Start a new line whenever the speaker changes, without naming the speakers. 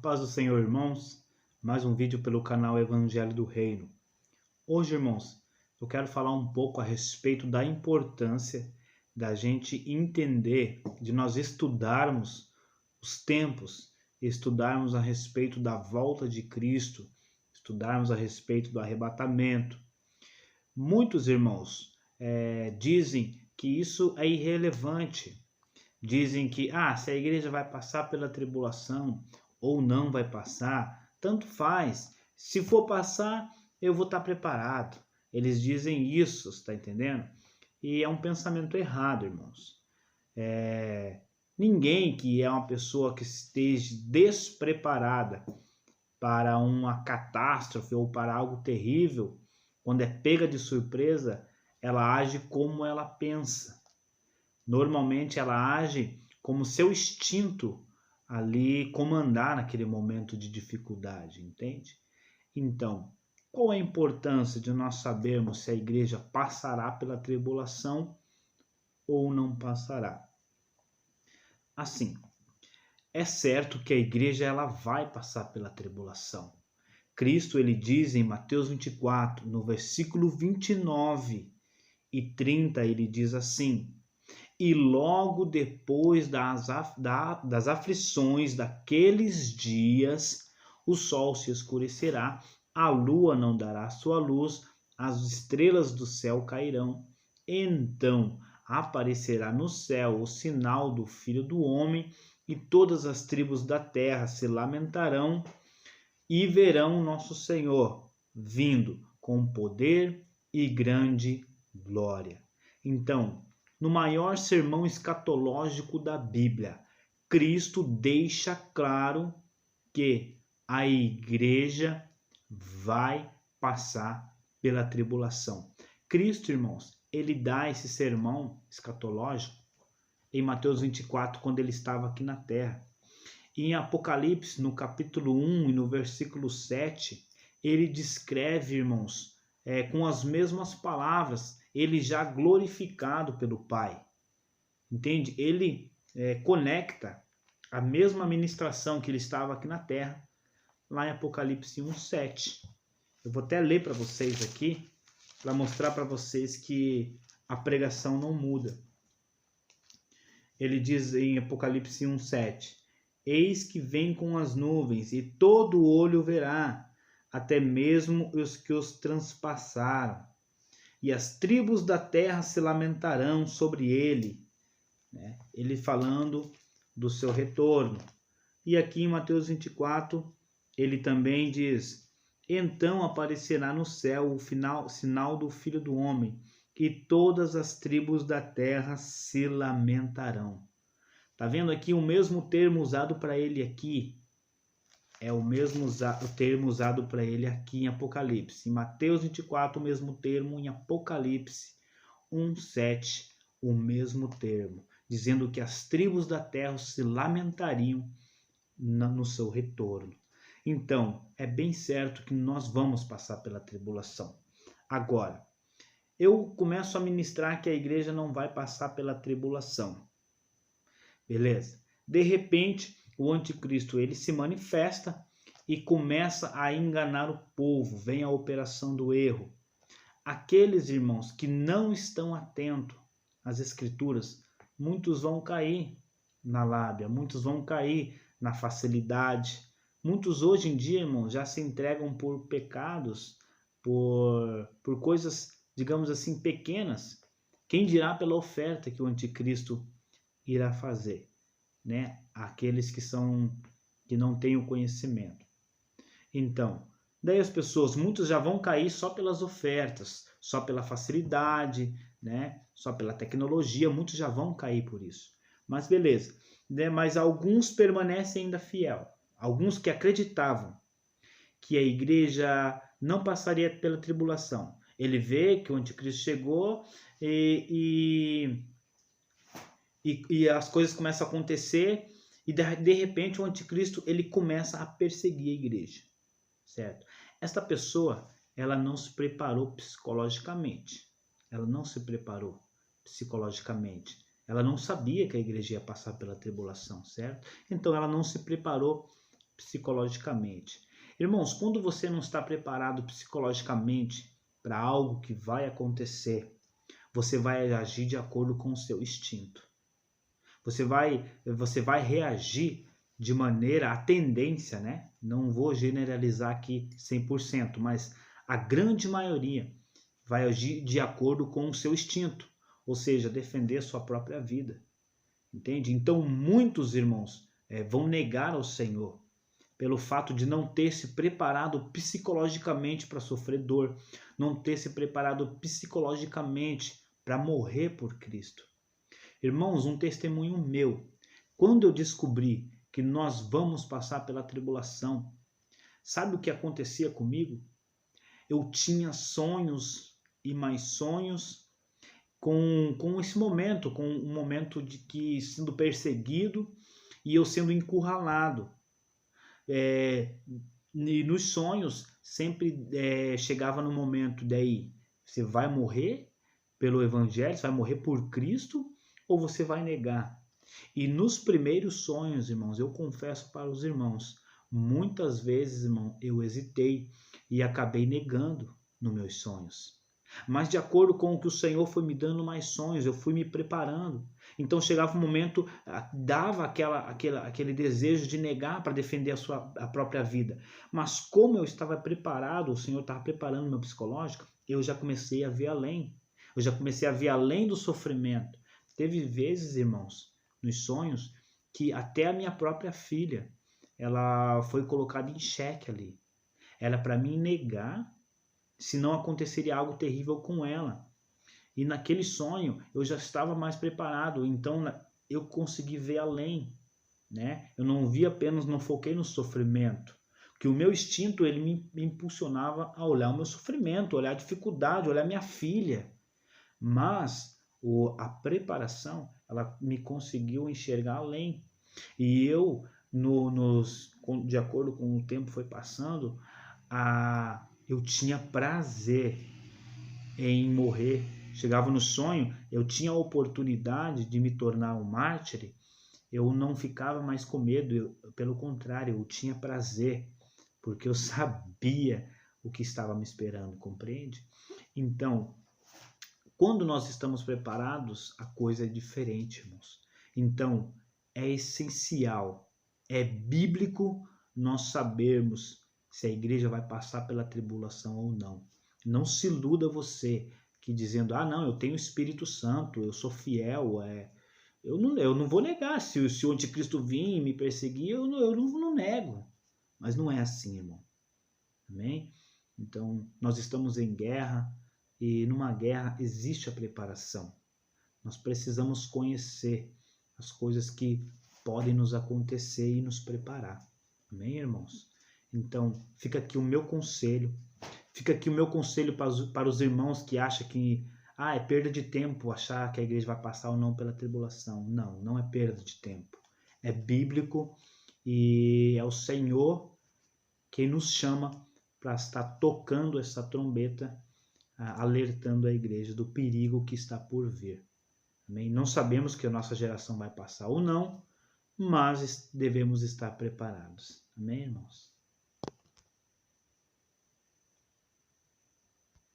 Paz do Senhor, irmãos. Mais um vídeo pelo canal Evangelho do Reino. Hoje, irmãos, eu quero falar um pouco a respeito da importância da gente entender, de nós estudarmos os tempos, estudarmos a respeito da volta de Cristo, estudarmos a respeito do arrebatamento. Muitos irmãos dizem que isso é irrelevante. Dizem que se a igreja vai passar pela tribulação ou não vai passar, tanto faz. Se for passar, eu vou estar preparado. Eles dizem isso, está entendendo? E é um pensamento errado, irmãos. Ninguém que é uma pessoa que esteja despreparada para uma catástrofe ou para algo terrível, quando é pega de surpresa, ela age como ela pensa. Normalmente ela age como seu instinto ali comandar naquele momento de dificuldade, entende? Então, qual é a importância de nós sabermos se a igreja passará pela tribulação ou não passará? Assim, é certo que a igreja ela vai passar pela tribulação. Cristo ele diz em Mateus 24, no versículo 29 e 30, ele diz assim: e logo depois das aflições daqueles dias, o sol se escurecerá, a lua não dará sua luz, as estrelas do céu cairão. Então aparecerá no céu o sinal do Filho do Homem, e todas as tribos da terra se lamentarão e verão nosso Senhor vindo com poder e grande glória. Então, no maior sermão escatológico da Bíblia, Cristo deixa claro que a igreja vai passar pela tribulação. Cristo, irmãos, ele dá esse sermão escatológico em Mateus 24, quando ele estava aqui na terra. E em Apocalipse, no capítulo 1 e no versículo 7, ele descreve, irmãos, com as mesmas palavras, ele já glorificado pelo Pai. Entende? Ele conecta a mesma ministração que ele estava aqui na terra, lá em Apocalipse 1:7. Eu vou até ler para vocês aqui, para mostrar para vocês que a pregação não muda. Ele diz em Apocalipse 1:7: eis que vem com as nuvens, e todo olho verá, até mesmo os que os transpassaram. E as tribos da terra se lamentarão sobre ele. Ele falando do seu retorno. E aqui em Mateus 24, ele também diz: então aparecerá no céu o sinal do Filho do Homem, e todas as tribos da terra se lamentarão. Tá vendo aqui o mesmo termo usado para ele aqui? É o mesmo termo usado para ele aqui em Apocalipse. Em Mateus 24, o mesmo termo. Em Apocalipse 1:7, o mesmo termo. Dizendo que as tribos da terra se lamentariam no seu retorno. Então, é bem certo que nós vamos passar pela tribulação. Agora, eu começo a ministrar que a igreja não vai passar pela tribulação. Beleza? De repente, o anticristo ele se manifesta e começa a enganar o povo. Vem a operação do erro. Aqueles irmãos que não estão atentos às escrituras, muitos vão cair na lábia, muitos vão cair na facilidade. Muitos hoje em dia, irmãos, já se entregam por pecados, por coisas, digamos assim, pequenas. Quem dirá pela oferta que o anticristo irá fazer, Aqueles que não têm o conhecimento. Então, daí as pessoas, muitos já vão cair só pelas ofertas, só pela facilidade, Só pela tecnologia, muitos já vão cair por isso. Mas beleza, Mas alguns permanecem ainda fiel. Alguns que acreditavam que a igreja não passaria pela tribulação. Ele vê que o anticristo chegou e as coisas começam a acontecer e de repente o anticristo ele começa a perseguir a igreja, certo? Esta pessoa ela não se preparou psicologicamente, ela não sabia que a igreja ia passar pela tribulação, certo? Então ela não se preparou psicologicamente. Irmãos, quando você não está preparado psicologicamente para algo que vai acontecer, você vai agir de acordo com o seu instinto. Você vai reagir de maneira, a tendência, né? Não vou generalizar aqui 100%, mas a grande maioria vai agir de acordo com o seu instinto, ou seja, defender sua própria vida. Entende? Então, muitos irmãos vão negar ao Senhor pelo fato de não ter se preparado psicologicamente para sofrer dor, não ter se preparado psicologicamente para morrer por Cristo. Irmãos, um testemunho meu, quando eu descobri que nós vamos passar pela tribulação, sabe o que acontecia comigo? Eu tinha sonhos e mais sonhos com esse momento, com um momento de que sendo perseguido e eu sendo encurralado. E nos sonhos sempre chegava no momento daí, você vai morrer pelo Evangelho, você vai morrer por Cristo ou você vai negar? E nos primeiros sonhos, irmãos, eu confesso para os irmãos, muitas vezes, irmão, eu hesitei e acabei negando nos meus sonhos. Mas de acordo com o que o Senhor foi me dando mais sonhos, eu fui me preparando. Então chegava um momento, dava aquele desejo de negar para defender a própria vida. Mas como eu estava preparado, o Senhor estava preparando meu psicológico, eu já comecei a ver além. Eu já comecei a ver além do sofrimento. Teve vezes, irmãos, nos sonhos, que até a minha própria filha, ela foi colocada em xeque ali. Era para mim negar, se não aconteceria algo terrível com ela. E naquele sonho eu já estava mais preparado, então eu consegui ver além, né? Eu não vi apenas, não foquei no sofrimento, que o meu instinto ele me impulsionava a olhar o meu sofrimento, olhar a dificuldade, olhar minha filha. Mas a preparação, ela me conseguiu enxergar além. E eu, de acordo com o tempo foi passando, eu tinha prazer em morrer. Chegava no sonho, eu tinha a oportunidade de me tornar um mártir, eu não ficava mais com medo, pelo contrário, eu tinha prazer, porque eu sabia o que estava me esperando, compreende? Então, quando nós estamos preparados, a coisa é diferente, irmãos. Então, é essencial, é bíblico nós sabermos se a igreja vai passar pela tribulação ou não. Não se iluda você que dizendo, não, eu tenho o Espírito Santo, eu sou fiel, eu não vou negar, se o anticristo vir e me perseguir, eu não nego. Mas não é assim, irmão. Amém? Então, nós estamos em guerra, e numa guerra existe a preparação. Nós precisamos conhecer as coisas que podem nos acontecer e nos preparar. Amém, irmãos? Então, fica aqui o meu conselho. Fica aqui o meu conselho para os irmãos que acham que é perda de tempo achar que a igreja vai passar ou não pela tribulação. Não, não é perda de tempo. É bíblico e é o Senhor quem nos chama para estar tocando essa trombeta, alertando a igreja do perigo que está por vir. Amém? Não sabemos que a nossa geração vai passar ou não, mas devemos estar preparados. Amém, irmãos?